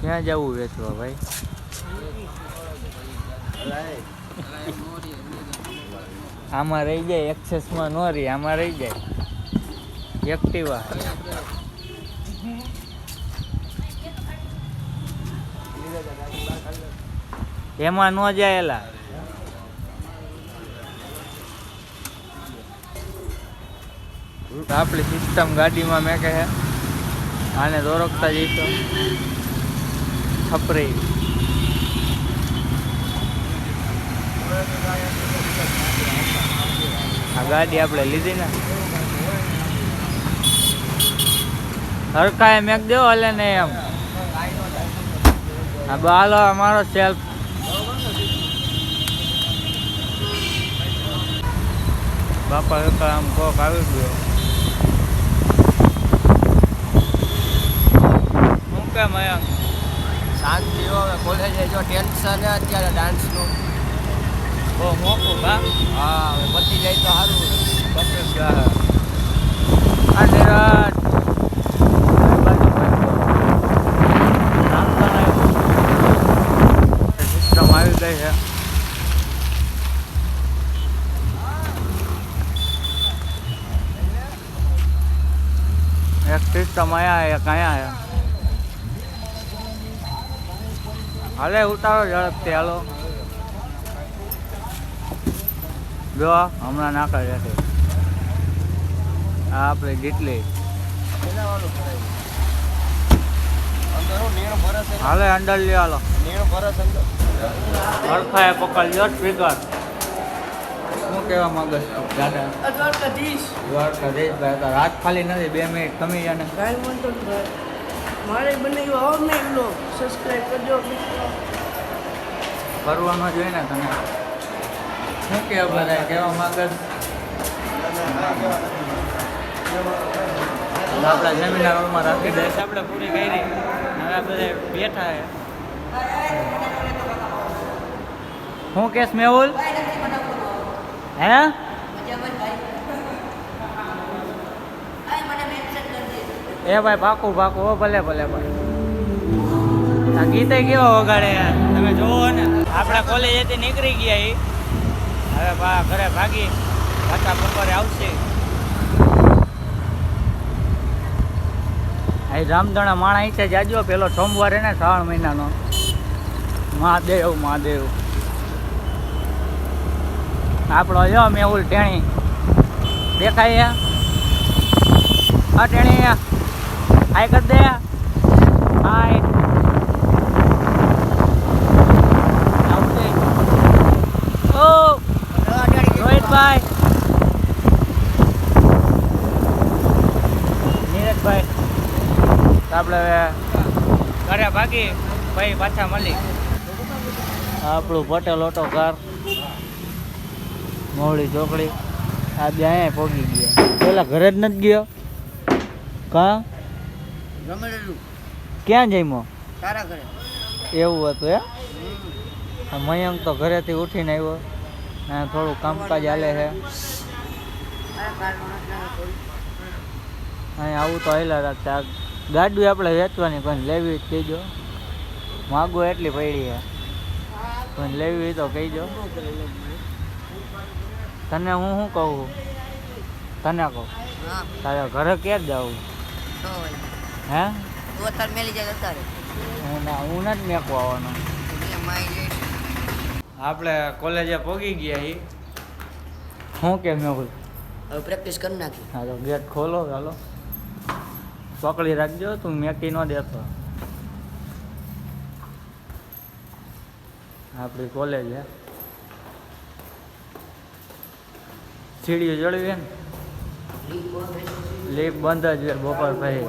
ક્યાં જવું વેચવા ભાઈ? આમાં રહી જાય, એક્સેસમાં ન રહી, આમાં રહી જાય. એક્ટિવા એમાં ન જાય. એલા આપણી સિસ્ટમ ગાડીમાં મેં કહે આને દોરકતા જઈશું છપરી. આ ગાડી આપણે લીધી ને હરખાએ મેક દેવો હલે ને એમ. આ બાલો અમારો સેલ્ફ બાપા હરખા આમ કોક આવી ગયો. શું કેમ અહીંયા શાંતિ હવે કોલેજે જો ટેન્શન અત્યારે ડાન્સનું બહુ મોટું કા. હા હવે પતી જાય તો સારું. બસ આ નિરાટ સિસ્ટમ આવી ગઈ છે. એક સિસ્ટમ આયા એક અહીંયા. હાલે ઉતારો ઝડપથી હાલો. જો હમણાં નાખા જશે. આ આપણે જેટલી હાલે અંડર લે હાલો. હરખાએ પકડજો સ્પીકર. શું કહેવા માંગે છો દાદા? દ્વારકાધીશ ભાઈ તાર હાથ ખાલી નથી. 2 મિનિટ કમી જાને મારે બનાવ્યો આવો મેં બ્લોગ સબસ્ક્રાઇબ કરજો. કરવાનો જોઈએ ને તને. શું કહેવા બધા કહેવા માંગે? આપણા સેમિનાર હોલમાં રાખી દે. આપણે પૂરી કરી હવે આપણે બેઠા છે. શું કેસ મેહુલ? હે એ ભાઈ પાકું પાકું. ઓ ભલે ભલે ભાઈ. આ ગીતે કેવો વગાડે તમે જોવો ને. આપણે કોલેજેથી નીકળી ગયા એ હવે ઘરે ભાગી પાછા બપોરે આવશે. અહીં રામધણા માણા ઈચ્છે જાજો. પેલો સોમવારે ને 3 મહિનાનો. મહાદેવ મહાદેવ. આપણો જો મેહુલ ટેણી દેખાય. હા ટેણી હાય કર દે. હાય ઓ રોહિતભાઈ નીરજભાઈ. આપણે હવે ઘરે ભાગી ભાઈ પાછા મળી. આપણું પટેલ ઓટો કાર મોવડી ચોકડી. આ બે અહીંયા પહોંચી ગયા. પેલા ઘરે જ નથી ગયો કા? ક્યાં જઈમો? તારા ઘરે એવું હતું હે? મયંક તો ઘરેથી ઉઠીને આવ્યો ને થોડું કામકાજ હાલે છે. અહીં આવું તો હાલ્યા રાખતા. ગાડી આપણે વેચવાની કોઈ લેવી જ કહીજો. માગો એટલી પડી છે. કોઈ લેવી તો કહીજો. તને હું શું કહું? તને કહું તારે ઘરે ક્યાં જવું? હે હું નથી મેકવા આવવાનો. આપણે કોલેજે પહોંચી ગયા એ. શું કે મેં હવે પ્રેક્ટિસ કરી નાખી. હા તો ગેટ ખોલો ચાલો. પકડી રાખજો તું મેકી ન દેતો. આપણી કોલેજ હે. સીડીઓ ચડવી ને લીપ બંધ જ હોય બપોર પછી.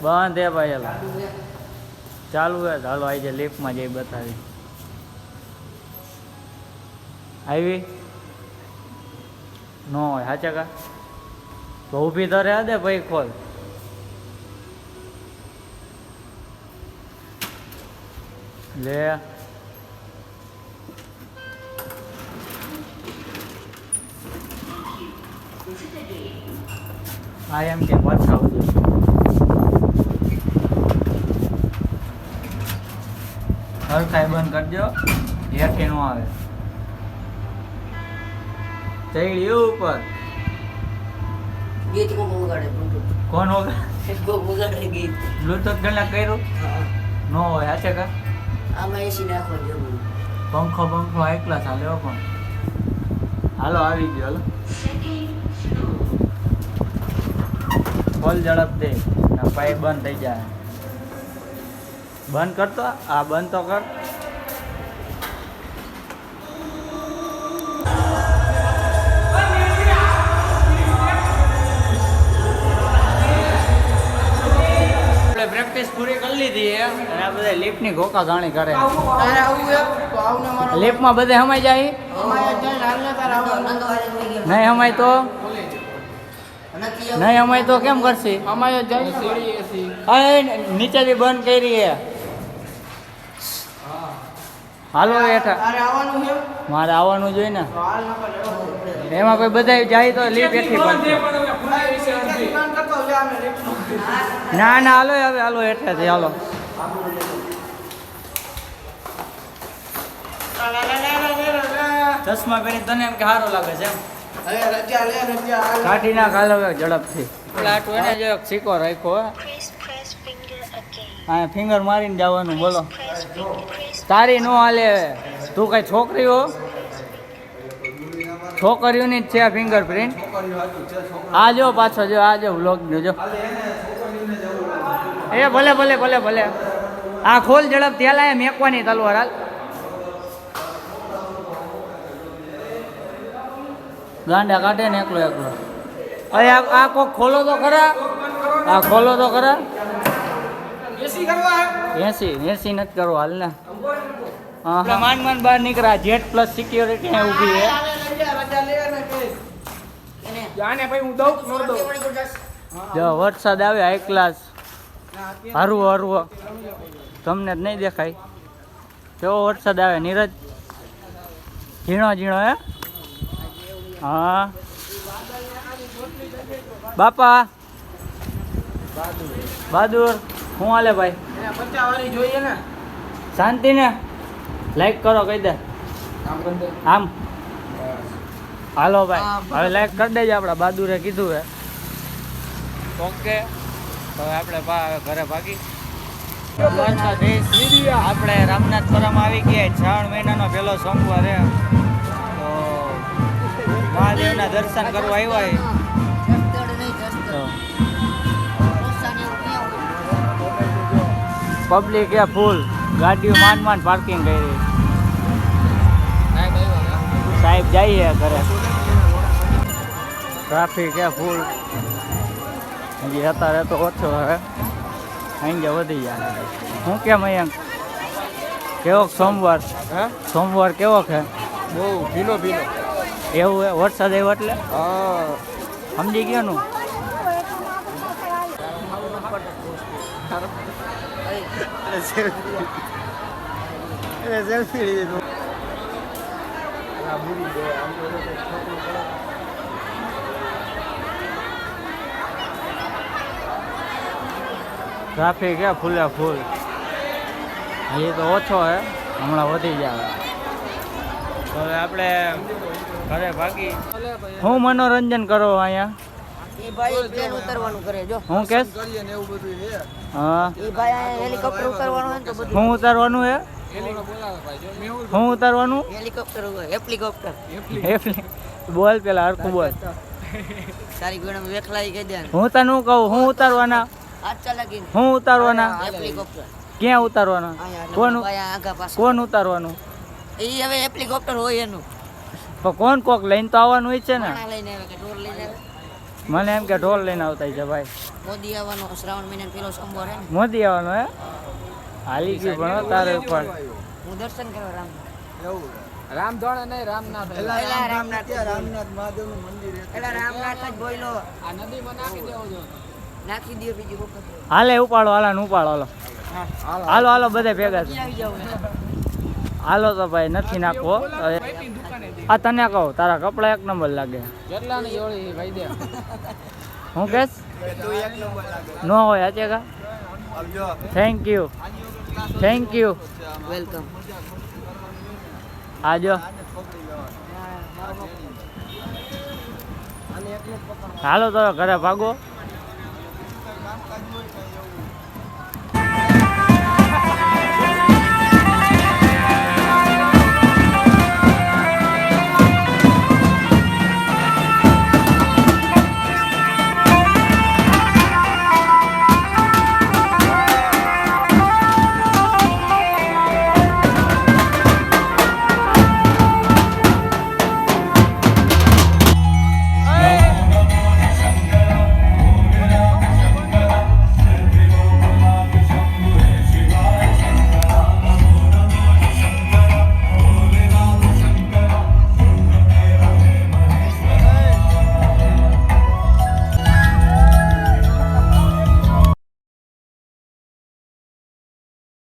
બંધ હે ભાઈ. એલા ચાલુ હે. ચાલો આવી જાય લીફમાં જઈ બતાવી. આવી ન હોય સાચા કા? તો ઊભી તો રહ્યા દે ભાઈ. ખોલ. લે આ એમ કે પાછા આવજો. હરખાઈ બંધ કરજો, હેઠે નો આવે. ચડી ઉપર ગીત કોણ વગાડે બ્લૂટૂથ કોણ વગર કોણ વગાડે ગીત બ્લૂટૂથ કલાક કર્યું નો હોય હાચે કા આમાં એસી નાખવાની જરૂર પંખો એકલા ચાલે હો પણ હાલો આવી ગયો હાલો ફોલ ઝડપ દે પાઇપ બંધ થઈ જાય બંધ કરતો આ બંધ તો કર પ્રેક્ટિસ પૂરી કરી લીધી અને આ બધા લિફ્ટની ઘોકા ઘાણી કરે તારે આવું હે તો આવને મારો લિફ્ટમાં બધે હમાઈ જાય અમાય જાય લાલને તારે આવવાનું નહીં હમાય તો નહીં હમાય તો કેમ કરશી અમાય જાય સીડી એસી અરે નીચેથી બંધ કરી હે હાલો હેઠા તારે આવવાનું છે મારે આવવાનું જોઈએ ને તો હાલ નકર લેવા એમાં કોઈ બધા જાય તો લિફ્ટ એથી બંધ ના ના હાલો હવે હાલો હેઠેથી હાલો ચશ્મા પહેરી તને એમ કે સારો લાગે છે એમ હવે રજા લે રજા કાઢી નાખ હાલો હવે ઝડપથી આટલું એને જો એક સિક્કો રાખ્યો હા ફિંગર મારીને જવાનું બોલો તારી નો હાલે તું કઈ છોકરી હો છોકરીઓની જ છે આ ફિંગર પ્રિન્ટ આ જો પાછો જો આ જો વ્લોગ જો એ ભલે ભલે ભલે ભલે આ ખોલ ઝડપ ત્યાં લાય મેકવાની તલવાર હાલ ગાંડા કાઢે ને એકલો એકલો અરે આ કોક ખોલો તો ખરા આ ખોલો તો ખરા એસી કરવા એસી નથી કરવો હાલ ને હા માન બહાર નીકળ્યા જેટ પ્લસ સિક્યોરિટી ઊભી છે રજા લે ને કે જાને ભાઈ હું દઉં નો દઉં જો વરસાદ આવે હાઈ ક્લાસ હરવો હરવો તમને જ નહીં દેખાય કેવો વરસાદ આવે નીરજ ઝીણો ઝીણો હે હા બાપા બહાદુર શું હાલે ભાઈ 50 વાળી જોઈએ ને શાંતિ ને લાઈક કરો કહી દે આમ હાલો ભાઈ હવે લાઈક કરી દેજો આપણા બહાદુરે કીધું હે ઓકે હવે આપણે ઘરે ભાગી આપણે રામનાથપુરમ આવી ગયા શ્રાવણ મહિનાનો પહેલો સોમવાર છે તો મહાદેવના દર્શન કરવા આવ્યા પબ્લિક એ ફૂલ ગાડીઓ માંડ પાર્કિંગ કરી સાહેબ જઈએ ઘરે ટ્રાફિક એ ફૂલ હજી અત્યારે તો ઓછો હવે અહીં વધી જાય હું કેમ અહીંયા કેવો સોમવાર સોમવાર કેવો છે બહુ ભીનો ભીનો એવું હે વરસાદ આવ્યો એટલે હા સમજી ગયો નું ટ્રાફિક હે ફૂલે ફૂલ હજી તો ઓછો હે હમણાં વધી જાય હવે આપણે ઘરે ભાગી હું મનોરંજન કરો અહીંયા એ ભાઈ પ્લેન ઉતરવાનું કરે જો હું કેસ કરીએ ને એવું બધું છે હા એ ભાઈ આ હેલિકોપ્ટર ઉતરવાનું હોય ને તો બધું હું ઉતારવાનું હે હું ઉતારવાનું હેલિકોપ્ટર હોય હેલિકોપ્ટર બોલ પેલા હરખું બોલ સારી ગણમ વેખલાઈ કહી દે હું તને કહું હું ઉતારવાના હાથ ચાલાકી હું ઉતારવાના હેલિકોપ્ટર ક્યાં ઉતારવાના કોણ ભાઈ આગા પાછા કોણ ઉતારવાનું એ હવે હેલિકોપ્ટર હોય એનું પણ કોણ કોક લઈને તો આવવાનું હોય છે ને પાણા લઈને આવે કે ઢોર લઈને આવે મને એમ કે ઢોલ લઈને આવતા છે ભાઈ મોદી આવવાનો શ્રાવણ મહિનાનો પેલો સોમવાર હે ને મોદી આવવાનો હે હાલી ગયું પણ તારે પણ હું દર્શન કરવા રામ એવું રામધોણે નહીં રામનાથ પેલા રામનાથ રામનાથ મહાદેવનું મંદિર પેલા રામનાથ જ બોયલો આ નદીમાં નાખી દેવો જો નાખી દો બીજી વખત હાલે ઉપાડો હાલા ઉપાડો હાલો હાલો હાલો બધે ભેગા છે આવી જાવ હાલો તો ભાઈ નથી નાખવો આ તને કહું તારા કપડા એક નંબર લાગે કેટલાની જોડી ભાઈ દે હું કેસ નો હોય હાચે કા thank you thank you. Welcome. આજો હાલો તો ઘરે ભાગો.